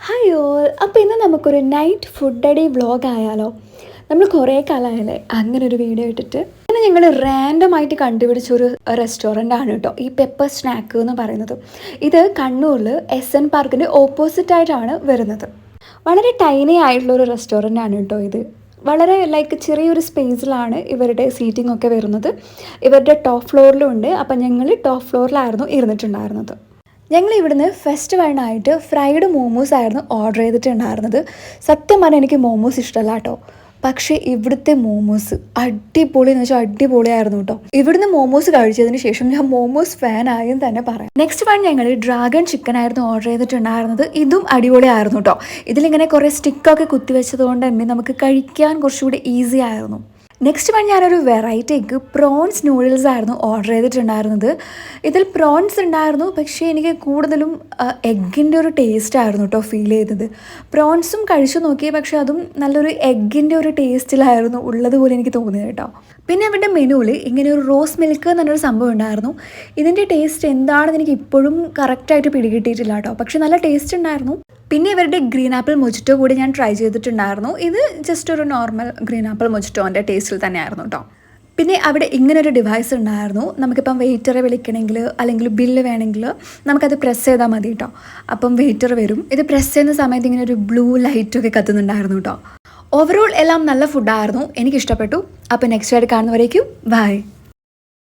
Hi all. അപ്പോൾ ഇന്ന് നമുക്കൊരു നൈറ്റ് ഫുഡ് ഡേ വ്ളോഗ് ആയാലോ? നമ്മൾ കുറേ കാലമായല്ലേ അങ്ങനെ ഒരു വീഡിയോ ഇട്ടിട്ട്. അങ്ങനെ ഞങ്ങൾ റാൻഡമായിട്ട് കണ്ടുപിടിച്ചൊരു റെസ്റ്റോറൻ്റ് ആണ് കേട്ടോ ഈ പെപ്പർ സ്നാക്ക് എന്ന് പറയുന്നത്. ഇത് കണ്ണൂരിൽ SN പാർക്കിൻ്റെ ഓപ്പോസിറ്റായിട്ടാണ് വരുന്നത്. വളരെ ടൈനി ആയിട്ടുള്ളൊരു റെസ്റ്റോറൻ്റ് ആണ് കേട്ടോ ഇത്. വളരെ ചെറിയൊരു സ്പേസിലാണ് ഇവരുടെ സീറ്റിംഗ് ഒക്കെ വരുന്നത്. ഇവരുടെ ടോപ്പ് ഫ്ലോറിലും ഉണ്ട്. അപ്പം ഞങ്ങൾ ടോപ്പ് ഫ്ലോറിലായിരുന്നു ഇരുന്നിട്ടുണ്ടായിരുന്നത്. ഞങ്ങൾ ഇവിടുന്ന് ഫസ്റ്റ് വണ്ണായിട്ട് ഫ്രൈഡ് മോമോസ് ആയിരുന്നു ഓർഡർ ചെയ്തിട്ടുണ്ടായിരുന്നത്. സത്യം പറഞ്ഞാൽ എനിക്ക് മോമോസ് ഇഷ്ടമല്ല കേട്ടോ, പക്ഷേ ഇവിടുത്തെ മോമോസ് അടിപൊളി എന്ന് വെച്ചാൽ അടിപൊളിയായിരുന്നു കേട്ടോ. ഇവിടുന്ന് മോമോസ് കഴിച്ചതിന് ശേഷം ഞാൻ മോമോസ് ഫാൻ ആയെന്ന് തന്നെ പറയാം. നെക്സ്റ്റ് വൺ ഞങ്ങൾ ഡ്രാഗൺ ചിക്കൻ ആയിരുന്നു ഓർഡർ ചെയ്തിട്ടുണ്ടായിരുന്നത്. ഇതും അടിപൊളിയായിരുന്നു കേട്ടോ. ഇതിലിങ്ങനെ കുറേ സ്റ്റിക്കൊക്കെ കുത്തിവെച്ചത് കൊണ്ട് തന്നെ നമുക്ക് കഴിക്കാൻ കുറച്ചുകൂടി ഈസി ആയിരുന്നു. നെക്സ്റ്റ് വൺ ഞാനൊരു വെറൈറ്റി എഗ്ഗ് പ്രോൺസ് നൂഡിൽസ് ആയിരുന്നു ഓർഡർ ചെയ്തിട്ടുണ്ടായിരുന്നത്. ഇതിൽ പ്രോൺസ് ഉണ്ടായിരുന്നു, പക്ഷേ എനിക്ക് കൂടുതലും എഗ്ഗിൻ്റെ ഒരു ടേസ്റ്റ് ആയിരുന്നു കേട്ടോ ഫീൽ ചെയ്തത്. പ്രോൺസും കഴിച്ചു നോക്കി, പക്ഷേ അതും നല്ലൊരു എഗ്ഗിൻ്റെ ഒരു ടേസ്റ്റിലായിരുന്നു ഉള്ളതുപോലെ എനിക്ക് തോന്നിയത് കേട്ടോ. പിന്നെ അവരുടെ മെനുവിൽ ഇങ്ങനെ ഒരു റോസ് മിൽക്ക് എന്നൊരു സംഭവം ഉണ്ടായിരുന്നു. ഇതിൻ്റെ ടേസ്റ്റ് എന്താണെന്ന് എനിക്ക് ഇപ്പോഴും കറക്റ്റായിട്ട് പിടികിട്ടിയിട്ടില്ല കേട്ടോ, പക്ഷേ നല്ല ടേസ്റ്റ് ഉണ്ടായിരുന്നു. പിന്നെ ഇവരുടെ ഗ്രീൻ ആപ്പിൾ മൊജിറ്റോ കൂടി ഞാൻ ട്രൈ ചെയ്തിട്ടുണ്ടായിരുന്നു. ഇത് ജസ്റ്റ് ഒരു നോർമൽ ഗ്രീൻ ആപ്പിൾ മൊജിറ്റോൻ്റെ ടേസ്റ്റിൽ തന്നെയായിരുന്നു കേട്ടോ. പിന്നെ അവിടെ ഇങ്ങനൊരു ഡിവൈസ് ഉണ്ടായിരുന്നു. നമുക്കിപ്പം വെയിറ്ററെ വിളിക്കണമെങ്കിൽ അല്ലെങ്കിൽ ബില്ല് വേണമെങ്കിൽ നമുക്കത് പ്രസ് ചെയ്താൽ മതി കേട്ടോ. അപ്പം വെയിറ്റർ വരും. ഇത് പ്രസ് ചെയ്യുന്ന സമയത്ത് ഇങ്ങനെ ഒരു ബ്ലൂ ലൈറ്റൊക്കെ കത്തുന്നുണ്ടായിരുന്നു കേട്ടോ. ഓവറോൾ എല്ലാം നല്ല ഫുഡായിരുന്നു, എനിക്കിഷ്ടപ്പെട്ടു. അപ്പോൾ നെക്സ്റ്റ് ആയിട്ട് കാണുന്നവരേക്കും ബൈ.